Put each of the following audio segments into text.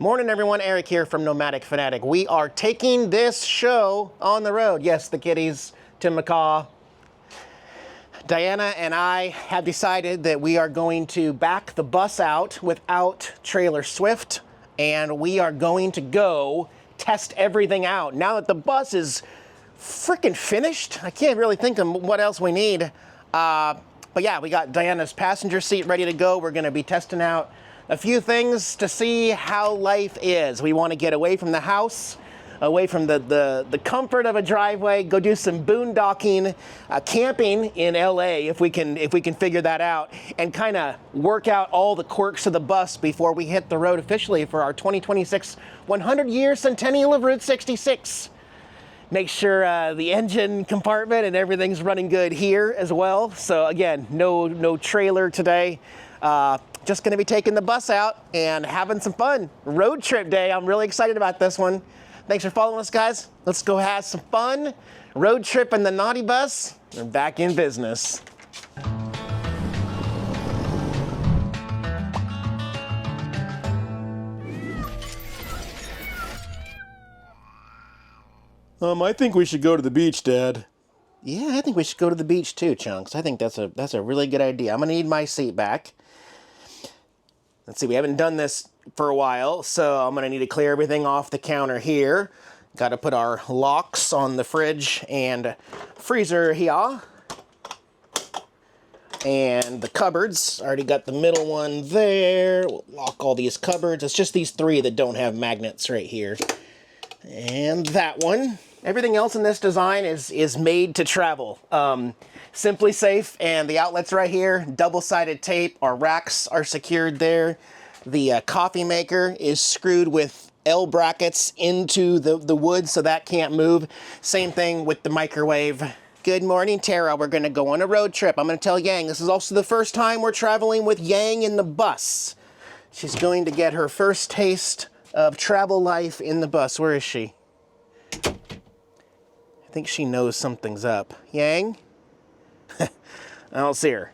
Morning everyone, Eric here from Nomadic Fanatic. We are taking this show on the road. Yes, the kitties, Tim McCaw, Diana and I have decided that we are going to back the bus out without trailer Swift, and we are going to go test everything out. Now that the bus is freaking finished, I can't really think of what else we need. But yeah, we got Diana's passenger seat ready to go. We're gonna be testing out a few things to see how life is. We want to get away from the house, away from the comfort of a driveway, go do some boondocking, camping in LA if we can figure that out, and kind of work out all the quirks of the bus before we hit the road officially for our 2026 100-year centennial of Route 66. Make sure the engine compartment and everything's running good here as well. So again, no trailer today. Just going to be taking the bus out and having some fun. Road trip day. I'm really excited about this one. Thanks for following us, guys. Let's go have some fun. Road trip in the NautiBus. We're back in business. I think we should go to the beach, Dad. Yeah, I think we should go to the beach too, Chunks. I think that's a really good idea. I'm going to need my seat back. Let's see, we haven't done this for a while, so I'm going to need to clear everything off the counter here. Got to put our locks on the fridge and freezer here. And the cupboards, already got the middle one there. We'll lock all these cupboards. It's just these three that don't have magnets right here. And that one. Everything else in this design is made to travel. Simply safe, and the outlets right here, double-sided tape. Our racks are secured there. The coffee maker is screwed with L brackets into the wood, so that can't move. Same thing with the microwave. Good morning, Tara. We're gonna go on a road trip. I'm gonna tell Yang, this is also the first time we're traveling with Yang in the bus. She's going to get her first taste of travel life in the bus. Where is she? I think she knows something's up. Yang? I don't see her.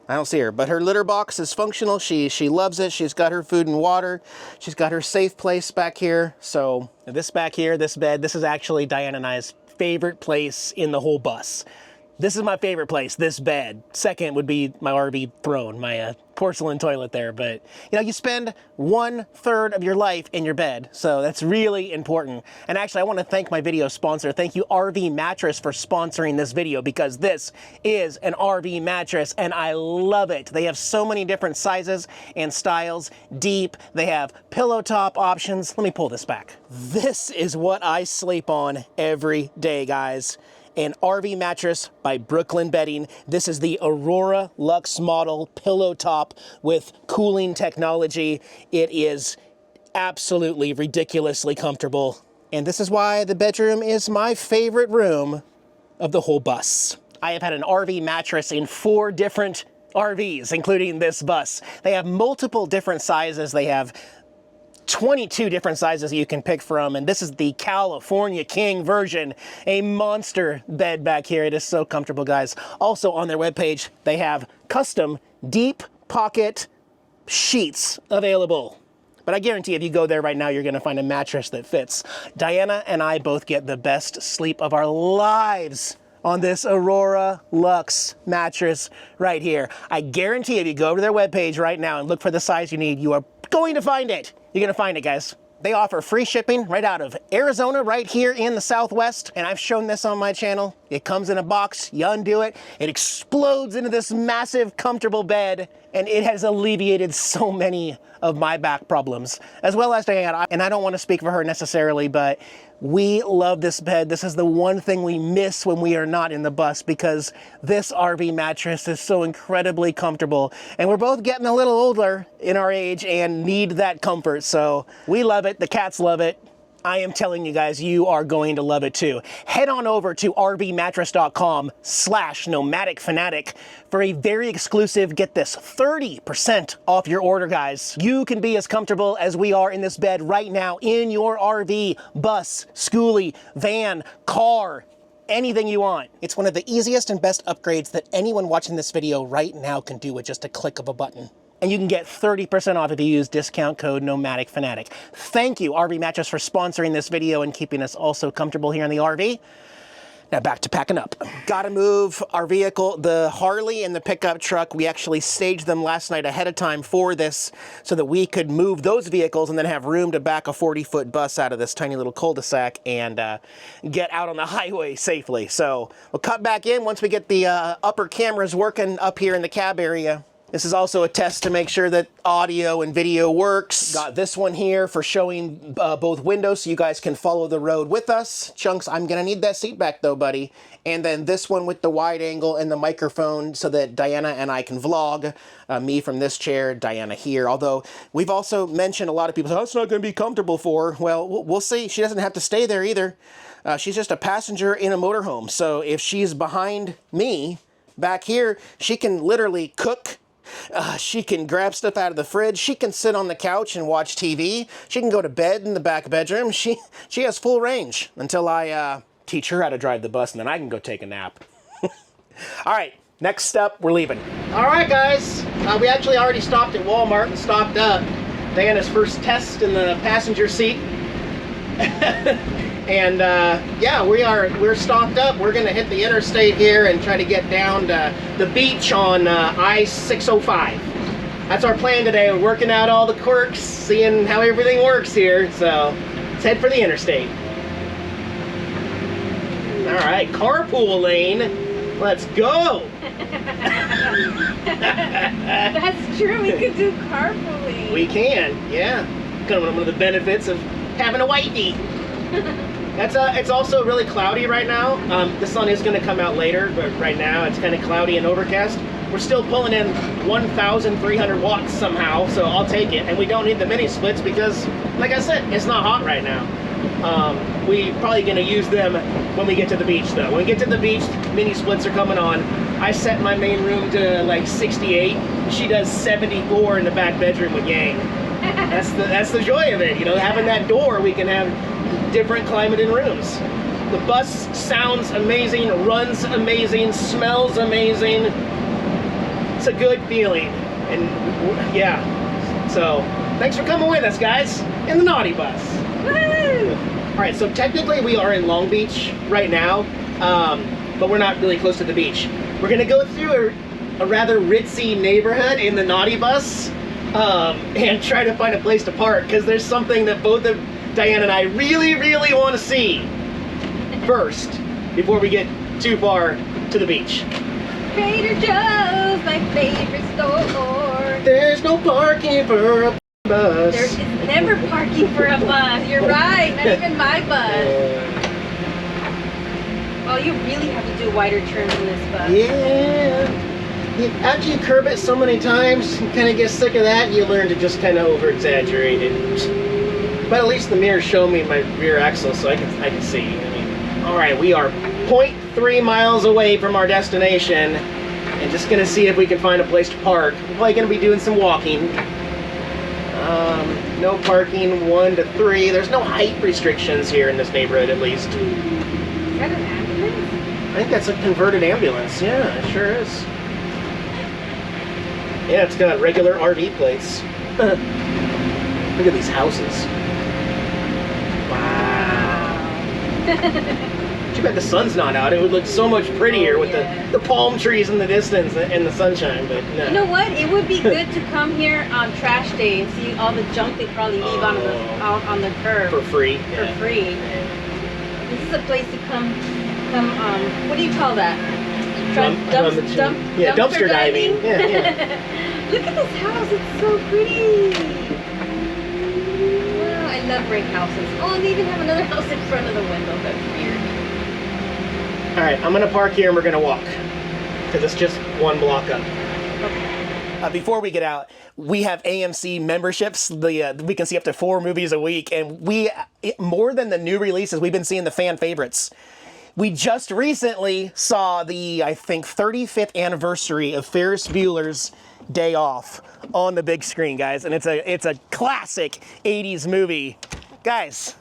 I don't see her, but her litter box is functional. She loves it. She's got her food and water. She's got her safe place back here. So this back here, this bed, this is actually Diana and I's favorite place in the whole bus. This is my favorite place, this bed. Second would be my RV throne, my porcelain toilet there. But, you know, you spend 1/3 of your life in your bed, so that's really important. And actually, I want to thank my video sponsor. Thank you, RV Mattress, for sponsoring this video, because this is an RV mattress, and I love it. They have so many different sizes and styles, deep. They have pillow top options. Let me pull this back. This is what I sleep on every day, guys. An RV mattress by Brooklyn Bedding. This is the Aurora Luxe model pillow top with cooling technology. It is absolutely ridiculously comfortable. And this is why the bedroom is my favorite room of the whole bus. I have had an RV mattress in 4 different RVs, including this bus. They have multiple different sizes. They have 22 different sizes you can pick from, and this is the California King version, a monster bed back here. It is so comfortable, guys. Also on their webpage, they have custom deep pocket sheets available. But I guarantee if you go there right now, you're gonna find a mattress that fits. Diana and I both get the best sleep of our lives on this Aurora Luxe mattress right here. I guarantee if you go to their webpage right now and look for the size you need, you are going to find it. You're gonna find it, guys. They offer free shipping right out of Arizona, right here in the Southwest. And I've shown this on my channel. It comes in a box, you undo it, it explodes into this massive, comfortable bed, and it has alleviated so many of my back problems, as well as Diana. And I don't want to speak for her necessarily, but we love this bed. This is the one thing we miss when we are not in the bus, because this RV mattress is so incredibly comfortable. And we're both getting a little older in our age and need that comfort. So we love it. The cats love it. I am telling you guys, you are going to love it too. Head on over to rvmattress.com/nomadicfanatic for a very exclusive, get this, 30% off your order, guys. You can be as comfortable as we are in this bed right now in your RV, bus, schoolie, van, car, anything you want. It's one of the easiest and best upgrades that anyone watching this video right now can do with just a click of a button. and you can get 30% off if you use discount code Nomadic Fanatic. Thank you, RV Mattress, for sponsoring this video and keeping us all so comfortable here in the RV. Now back to packing up. Gotta move our vehicle, the Harley and the pickup truck. We actually staged them last night ahead of time for this so that we could move those vehicles and then have room to back a 40-foot bus out of this tiny little cul-de-sac and get out on the highway safely. So we'll cut back in once we get the upper cameras working up here in the cab area. This is also a test to make sure that audio and video works. Got this one here for showing both windows so you guys can follow the road with us. Chunks, I'm gonna need that seat back though, buddy. And then this one with the wide angle and the microphone so that Diana and I can vlog. Me from this chair, Diana here. Although we've also mentioned, a lot of people say, oh, it's not gonna be comfortable for her. Well, we'll see. She doesn't have to stay there either. She's just a passenger in a motorhome. So if she's behind me back here, she can literally cook. She can grab stuff out of the fridge. She can sit on the couch and watch TV. She can go to bed in the back bedroom. She has full range until I teach her how to drive the bus, and then I can go take a nap. All right, next step, we're leaving. All right, guys. We actually already stopped at Walmart and stocked up. Diana's first test in the passenger seat. And yeah, we're stocked up. We're gonna hit the interstate here and try to get down to the beach on I-605. That's our plan today. We're working out all the quirks, seeing how everything works here. So let's head for the interstate. All right, carpool lane. Let's go. That's true. We could do carpooling. We can, yeah. Kind of one of the benefits of having a wifey. It's also really cloudy right now. The sun is going to come out later, but right now it's kind of cloudy and overcast. We're still pulling in 1,300 watts somehow, so I'll take it. And we don't need the mini splits because, like I said, it's not hot right now. We probably going to use them when we get to the beach, though. When we get to the beach, mini splits are coming on. I set my main room to like 68. She does 74 in the back bedroom with Yang. That's the joy of it, you know, having that door. We can have different climate in rooms. The bus sounds amazing, runs amazing, smells amazing. It's a good feeling, and yeah. So thanks for coming with us, guys, in the NautiBus. Woo! All right, so technically we are in Long Beach right now, but we're not really close to the beach. We're gonna go through a rather ritzy neighborhood in the NautiBus. And try to find a place to park, because there's something that both of Diana and I really, really want to see first before we get too far to the beach. Trader Joe's, my favorite store. There's no parking for a bus. There is never parking for a bus. You're right, not even my bus. Oh, you really have to do wider turns in this bus. Yeah. After you curb it so many times, you kind of get sick of that, and you learn to just kind of over-exaggerate it. But at least the mirrors show me my rear axle, so I can see. I mean, all right, we are 0.3 miles away from our destination, and just gonna see if we can find a place to park. We're probably gonna be doing some walking. No parking 1 to 3. There's no height restrictions here in this neighborhood, at least. Is that an ambulance? I think that's a converted ambulance. Yeah, it sure is. Yeah, it's got regular RV plates. Look at these houses. Wow. Too bad the sun's not out. It would look so much prettier with the palm trees in the distance and the sunshine, but no. You know what? It would be good to come here on trash day and see all the junk they probably leave out on the curb. For free. For free. Yeah. This is a place to come, what do you call that? Dumpster diving. Yeah. Look at this house, it's so pretty. Wow, I love brick houses. Oh, and they even have another house in front of the window. That's weird. All right, I'm gonna park here and we're gonna walk, because it's just one block up. Okay. Before we get out, we have AMC memberships. We can see up to 4 movies a week, and more than the new releases, we've been seeing the fan favorites. We just recently saw the, I think, 35th anniversary of Ferris Bueller's Day Off on the big screen, guys. And it's a classic 80s movie. Guys,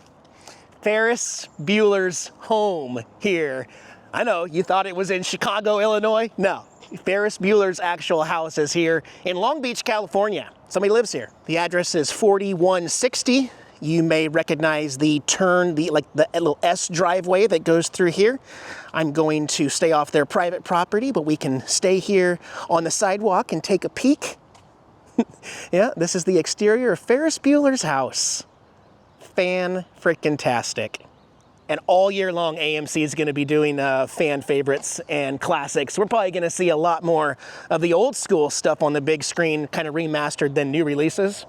Ferris Bueller's home here. I know, you thought it was in Chicago, Illinois? No, Ferris Bueller's actual house is here in Long Beach, California. Somebody lives here. The address is 4160. You may recognize the turn, the little S driveway that goes through here. I'm going to stay off their private property, but we can stay here on the sidewalk and take a peek. Yeah, this is the exterior of Ferris Bueller's house. Fan-frickin-tastic. And all year long, AMC is going to be doing fan favorites and classics. We're probably going to see a lot more of the old school stuff on the big screen, kind of remastered than new releases.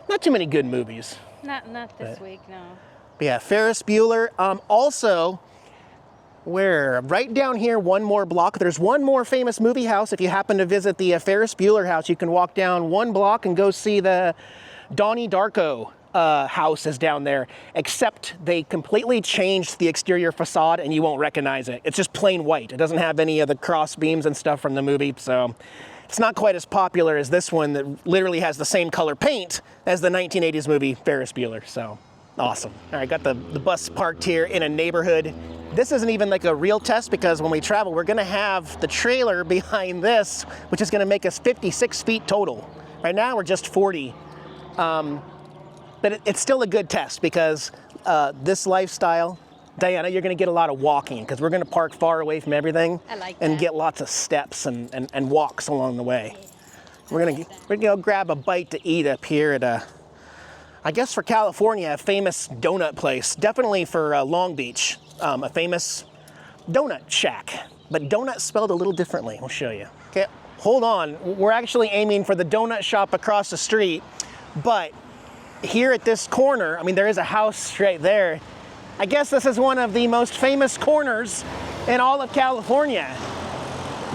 Not too many good movies. Not this week, no. But yeah, Ferris Bueller. Also, right down here, one more block, there's one more famous movie house. If you happen to visit the Ferris Bueller house, you can walk down one block and go see the Donnie Darko house is down there, except they completely changed the exterior facade and you won't recognize it. It's just plain white. It doesn't have any of the cross beams and stuff from the movie, so it's not quite as popular as this one that literally has the same color paint as the 1980s movie Ferris Bueller, so awesome. All right, got the bus parked here in a neighborhood. This isn't even like a real test because when we travel, we're gonna have the trailer behind this, which is gonna make us 56 feet total. Right now, we're just 40. But it's still a good test because this lifestyle, Diana, you're gonna get a lot of walking because we're gonna park far away from everything. I like and that. get lots of steps and walks along the way. We're gonna go grab a bite to eat up here at I guess for California, a famous donut place. Definitely for Long Beach, a famous donut shack. But donut spelled a little differently, I'll show you. Okay, hold on. We're actually aiming for the donut shop across the street, but here at this corner, I mean, there is a house right there. I guess this is one of the most famous corners in all of California.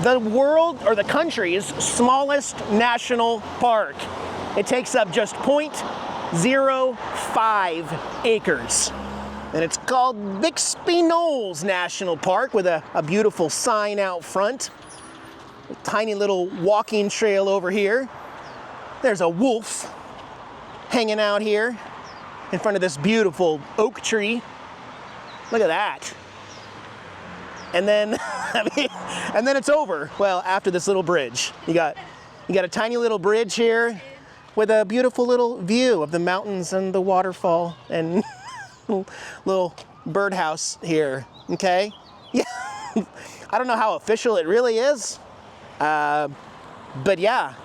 The world, or the country's smallest national park. It takes up just 0.05 acres. And it's called Bixby Knolls National Park with a beautiful sign out front. A tiny little walking trail over here. There's a wolf hanging out here in front of this beautiful oak tree. Look at that. And then, and then it's over. Well, after this little bridge, you got a tiny little bridge here with a beautiful little view of the mountains and the waterfall and little birdhouse here. Okay, yeah. I don't know how official it really is, but yeah.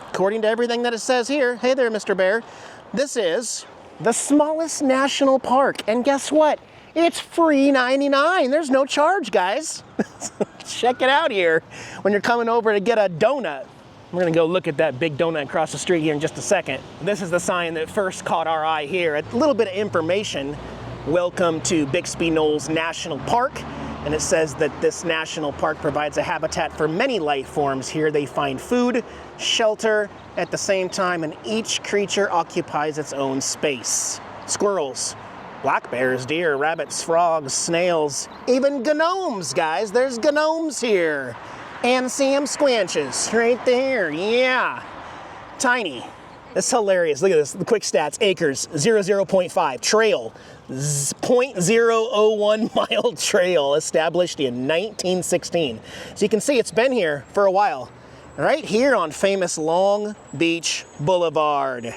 According to everything that it says here, hey there, Mr. Bear, this is the smallest national park. And guess what? It's free 99. There's no charge, guys. Check it out here when you're coming over to get a donut. We're gonna go look at that big donut across the street here in just a second. This is the sign that first caught our eye here. A little bit of information. Welcome to Bixby Knolls National Park. And it says that this national park provides a habitat for many life forms. Here they find food, shelter at the same time, and each creature occupies its own space. Squirrels, black bears, deer, rabbits, frogs, snails, even gnomes, guys. There's gnomes here. And Sam Squanches right there, yeah. Tiny. That's hilarious. Look at this, the quick stats. Acres, 0.5. Trail, 0.001 mile trail established in 1916. So you can see it's been here for a while. Right here on famous Long Beach Boulevard.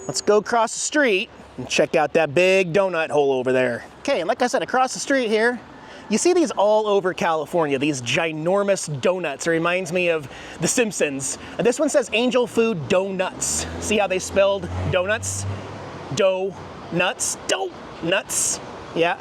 Let's go across the street and check out that big donut hole over there. Okay, and like I said, across the street here, you see these all over California, these ginormous donuts. It reminds me of The Simpsons. This one says Angel Food Donuts. See how they spelled donuts? Donuts. Donuts. Yeah.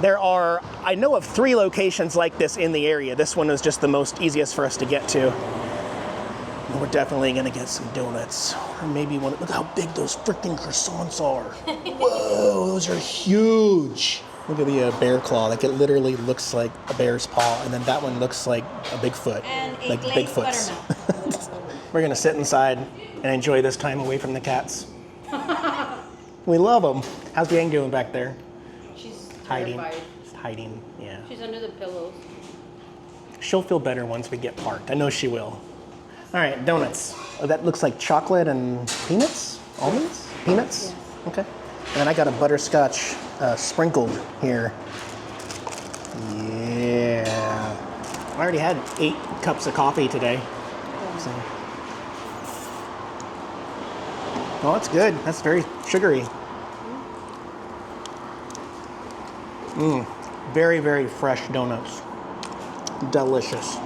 There are, I know of 3 locations like this in the area. This one was just the most easiest for us to get to. And we're definitely gonna get some donuts. Or maybe one, look how big those freaking croissants are. Whoa, those are huge. Look at the bear claw, like it literally looks like a bear's paw, and then that one looks like a Bigfoot, and a like glazed Bigfoot's. buttermilk. We're gonna sit inside and enjoy this time away from the cats. We love them. How's Yang doing back there? She's Hiding. terrified. Hiding, yeah. She's under the pillows. She'll feel better once we get parked. I know she will. All right, donuts. Oh, that looks like chocolate and peanuts? Almonds? Peanuts? Yes. Okay. And then I got a butterscotch sprinkled here. Yeah. I already had 8 cups of coffee today. So. Oh, that's good. That's very sugary. Very, very fresh donuts. Delicious.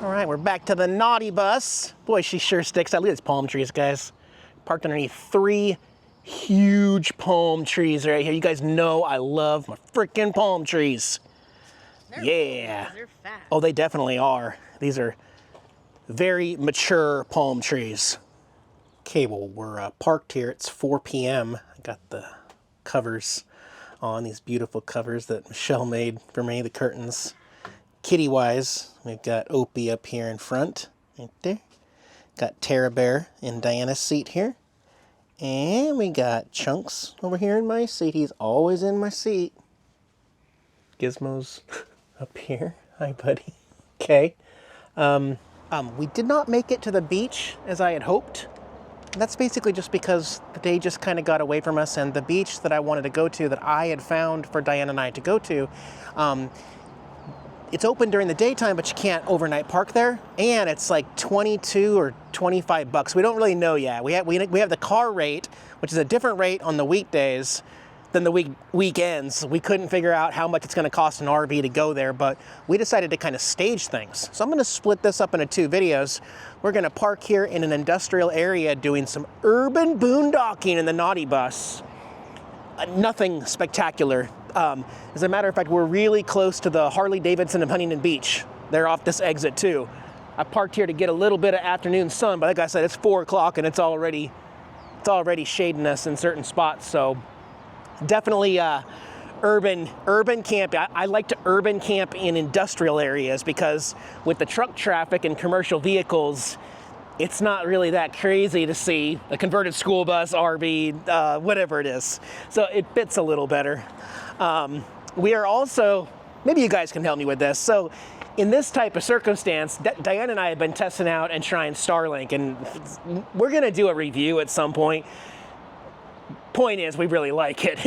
All right, we're back to the NautiBus. Boy, she sure sticks out. Look at these palm trees, guys. Parked underneath 3 huge palm trees right here. You guys know I love my freaking palm trees. Yeah. They're fat. Oh, they definitely are. These are very mature palm trees. Okay, well, we're parked here. It's 4 p.m. I got the covers on, these beautiful covers that Michelle made for me, the curtains. Kitty-wise, we've got Opie up here in front, right there. Got Tara Bear in Diana's seat here. And we got Chunks over here in my seat. He's always in my seat. Gizmo's up here. Hi, buddy. Okay. We did not make it to the beach as I had hoped. And that's basically just because the day just kind of got away from us, and the beach that I wanted to go to, that I had found for Diana and I to go to, it's open during the daytime, but you can't overnight park there, and it's like 22 or 25 bucks. We don't really know yet. We have the car rate, which is a different rate on the weekdays than the weekends. We couldn't figure out how much it's going to cost an RV to go there, but we decided to kind of stage things. So I'm going to split this up into 2 videos. We're going to park here in an industrial area doing some urban boondocking in the NautiBus. Nothing spectacular. As a matter of fact, we're really close to the Harley Davidson of Huntington Beach. They're off this exit too. I parked here to get a little bit of afternoon sun, but like I said, it's 4 o'clock and it's already shading us in certain spots. So definitely urban camp. I like to urban camp in industrial areas because with the truck traffic and commercial vehicles, it's not really that crazy to see a converted school bus, RV, whatever it is. So it fits a little better. We are also, maybe you guys can help me with this. So in this type of circumstance, Diana and I have been testing out and trying Starlink, and we're gonna do a review at some point. Point is, we really like it.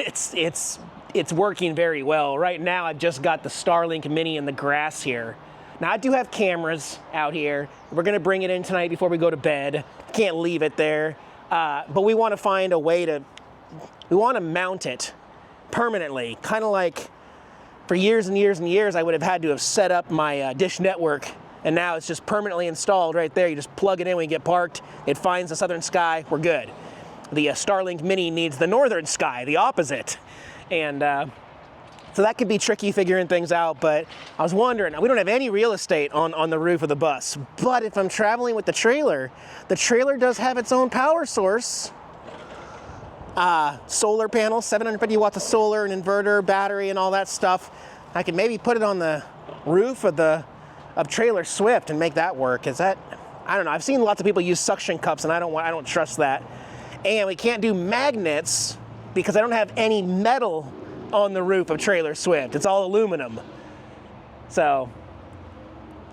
It's working very well. Right now, I've just got the Starlink Mini in the grass here. Now, I do have cameras out here. We're gonna bring it in tonight before we go to bed. Can't leave it there. But we wanna find a way to, we wanna mount it permanently. Kind of like, for years and years and years, I would have had to have set up my Dish network, and now it's just permanently installed right there. You just plug it in when you get parked. It finds the southern sky, we're good. The Starlink Mini needs the northern sky, the opposite. And so that could be tricky figuring things out, but I was wondering, we don't have any real estate on the roof of the bus, but if I'm traveling with the trailer does have its own power source. Solar panels, 750 watts of solar, an inverter, battery, and all that stuff. I could maybe put it on the roof of Trailer Swift and make that work. Is that, I don't know. I've seen lots of people use suction cups, and I don't trust that. And we can't do magnets because I don't have any metal on the roof of Trailer Swift. It's all aluminum. So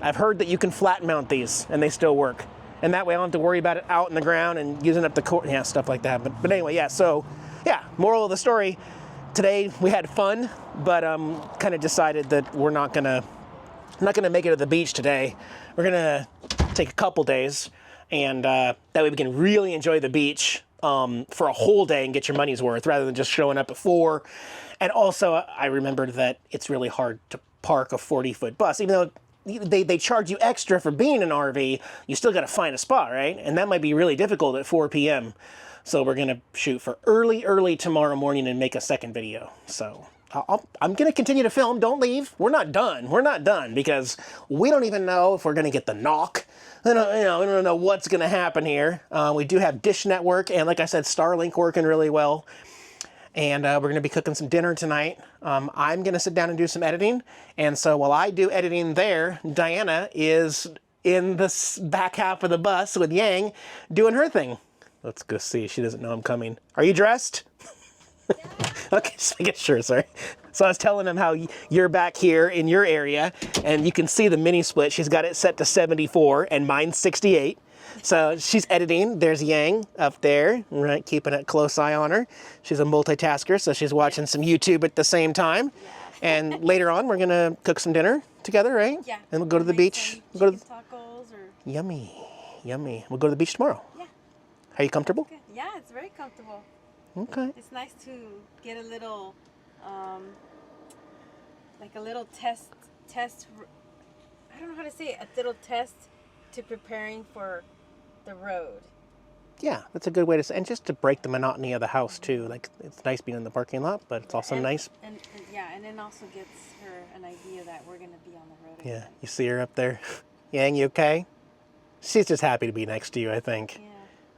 I've heard that you can flat mount these and they still work. And that way I don't have to worry about it out in the ground and using up the cord, yeah, stuff like that. But anyway, yeah, so yeah, moral of the story, today we had fun, but kind of decided that we're not gonna make it to the beach today. We're gonna take a couple days, and that way we can really enjoy the beach for a whole day and get your money's worth rather than just showing up at 4. And also, I remembered that it's really hard to park a 40-foot bus, even though they charge you extra for being an RV, you still got to find a spot, right? And that might be really difficult at 4 p.m. So we're going to shoot for early tomorrow morning and make a second video. So I'm going to continue to film. Don't leave. We're not done. We're not done because we don't even know if we're going to get the knock. We don't know what's going to happen here. We do have Dish Network and, like I said, Starlink working really well. And we're going to be cooking some dinner tonight. I'm going to sit down and do some editing. And so while I do editing there, Diana is in the back half of the bus with Yang doing her thing. Let's go see. She doesn't know I'm coming. Are you dressed? Yeah. Okay, just making sure, sorry. So I was telling him how you're back here in your area, and you can see the mini split. She's got it set to 74, and mine's 68. So she's editing. There's Yang up there, right, keeping a close eye on her. She's a multitasker, so she's watching some YouTube at the same time. And later on, we're going to cook some dinner together, right? Yeah. And we'll go to the beach. We'll go to tacos or... Yummy, yummy. We'll go to the beach tomorrow. Yeah. Are you comfortable? Okay. Yeah, it's very comfortable. Okay. It's nice to get a little, like a little test. I don't know how to say it. A little test to preparing for the road. Yeah, that's a good way to, and just to break the monotony of the house too. Like, it's nice being in the parking lot, but it's also nice. And then also gets her an idea that we're gonna be on the road. Yeah, Again. you see her up there. Yang, you okay? She's just happy to be next to you, I think. Yeah.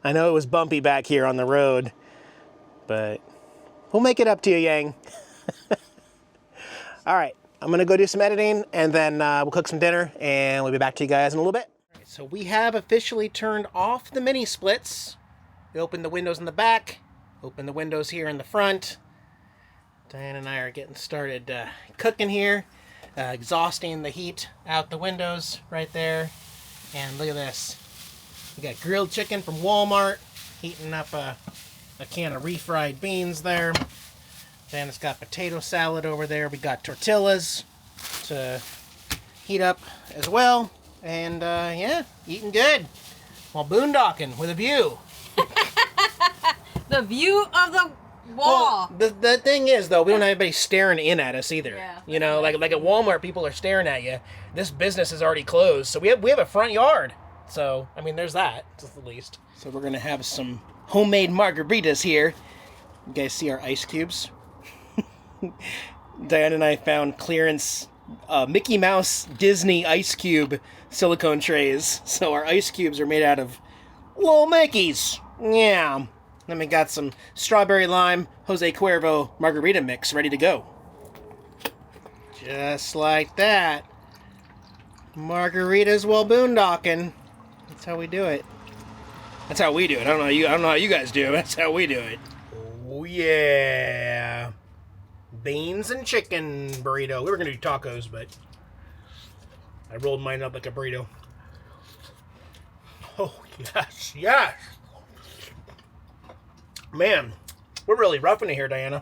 I know it was bumpy back here on the road, but we'll make it up to you, Yang. All right, I'm gonna go do some editing, and then we'll cook some dinner, and we'll be back to you guys in a little bit. So we have officially turned off the mini splits. We opened the windows in the back, opened the windows here in the front. Diane and I are getting started cooking here, exhausting the heat out the windows right there. And look at this. We got grilled chicken from Walmart, heating up a can of refried beans there. Then it's got potato salad over there. We got tortillas to heat up as well. And yeah, eating good while boondocking with a view. The view of the wall. Well, the thing is, though, we don't have anybody staring in at us either. Yeah. You know, like at Walmart, people are staring at you. This business is already closed, so we have a front yard. So I mean, there's that, at the least. So we're gonna have some homemade margaritas here. You guys see our ice cubes? Diane and I found clearance Mickey Mouse Disney ice cube silicone trays. So our ice cubes are made out of little Mickeys. Yeah. Then we got some strawberry lime Jose Cuervo margarita mix ready to go. Just like that. Margaritas while boondocking. That's how we do it. That's how we do it. I don't know how you guys do it. That's how we do it. Oh yeah. Beans and chicken burrito. We were gonna do tacos, but I rolled mine up like a burrito. Oh yes, yes. Man, we're really roughing it here, Diana.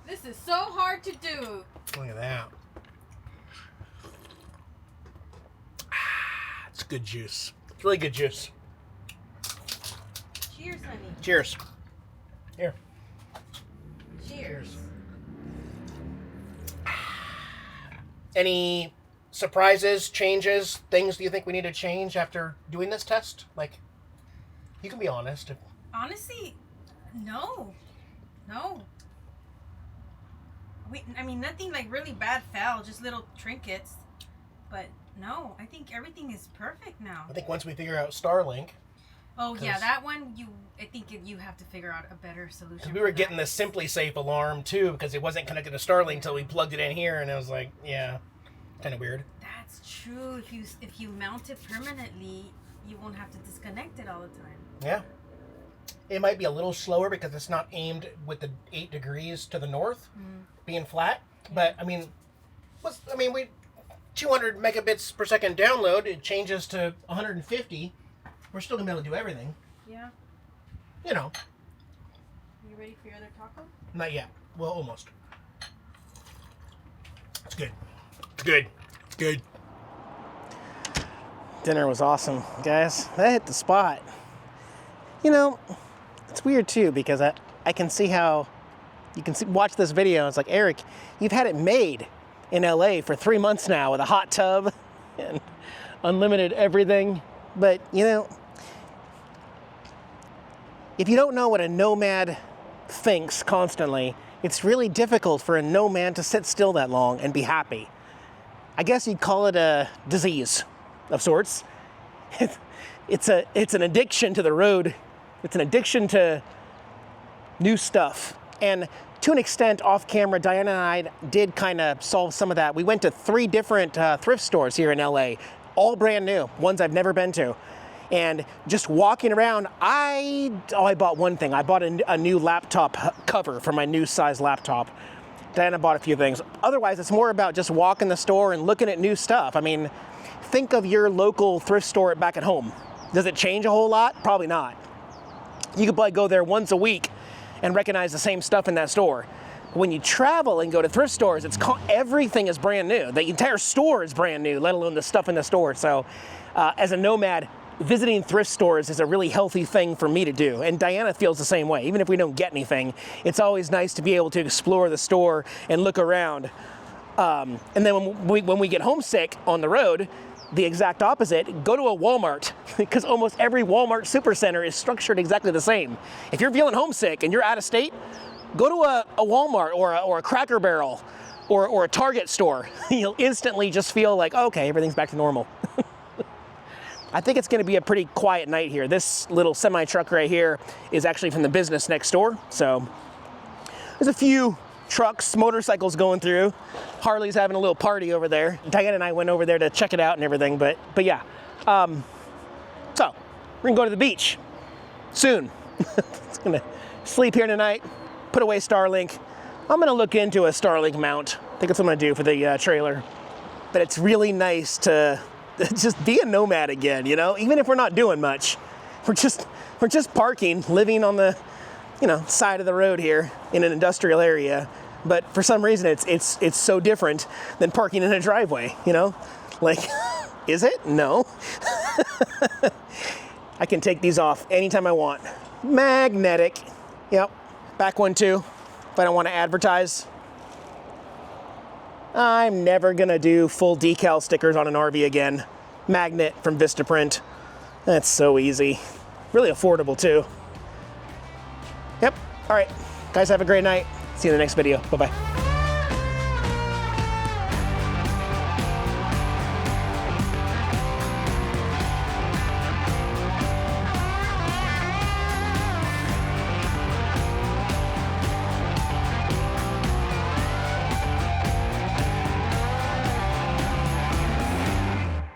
This is so hard to do. Look at that. It's good juice. It's really good juice. Cheers, honey. Cheers. Here. Cheers. Any surprises, changes, things do you think we need to change after doing this test? Like, you can be honest. Honestly, no. I mean, nothing like really bad fell, just little trinkets. But no, I think everything is perfect now. I think once we figure out Starlink. Oh yeah, that one I think you have to figure out a better solution. Because we were getting the Simply Safe alarm too, because it wasn't connected to Starlink until we plugged it in here, and it was like, yeah, kind of weird. That's true. If you mount it permanently, you won't have to disconnect it all the time. Yeah. It might be a little slower because it's not aimed with the 8 degrees to the north, being flat. But I mean, we 200 megabits per second download. It changes to 150. We're still gonna be able to do everything. Yeah. You know. You ready for your other taco? Not yet. Well, almost. It's good. Good. Good. Dinner was awesome, guys. That hit the spot. You know, it's weird too because I can see how you can watch this video. And it's like, Eric, you've had it made in LA for 3 months now with a hot tub and unlimited everything. But you know, if you don't know what a nomad thinks constantly, it's really difficult for a nomad to sit still that long and be happy. I guess you'd call it a disease of sorts. It's an addiction to the road. It's an addiction to new stuff. And to an extent, off camera, Diana and I did kind of solve some of that. We went to 3 different thrift stores here in LA, all brand new, ones I've never been to. And just walking around, I bought one thing. I bought a new laptop cover for my new size laptop. Diana bought a few things. Otherwise, it's more about just walking the store and looking at new stuff. I mean, think of your local thrift store back at home. Does it change a whole lot? Probably not. You could probably go there once a week and recognize the same stuff in that store. When you travel and go to thrift stores, everything is brand new. The entire store is brand new, let alone the stuff in the store. So as a nomad, visiting thrift stores is a really healthy thing for me to do. And Diana feels the same way. Even if we don't get anything, it's always nice to be able to explore the store and look around. And then when we get homesick on the road, the exact opposite, go to a Walmart, because almost every Walmart supercenter is structured exactly the same. If you're feeling homesick and you're out of state, go to a Walmart or a Cracker Barrel or a Target store. You'll instantly just feel like, okay, everything's back to normal. I think it's going to be a pretty quiet night here. This little semi-truck right here is actually from the business next door. So there's a few trucks, motorcycles going through. Harley's having a little party over there. Diana and I went over there to check it out and everything, but yeah. So we're gonna go to the beach soon. It's gonna sleep here tonight, put away Starlink. I'm gonna look into a Starlink mount. I think that's what I'm gonna do for the trailer. But it's really nice to just be a nomad again, you know? Even if we're not doing much, we're just parking, living on the side of the road here in an industrial area. But for some reason, it's so different than parking in a driveway, you know? Like, is it? No. I can take these off anytime I want. Magnetic. Yep. Back one too, if I don't want to advertise. I'm never gonna do full decal stickers on an RV again. Magnet from Vistaprint. That's so easy. Really affordable too. Yep. All right. Guys, have a great night. See you in the next video. Bye-bye.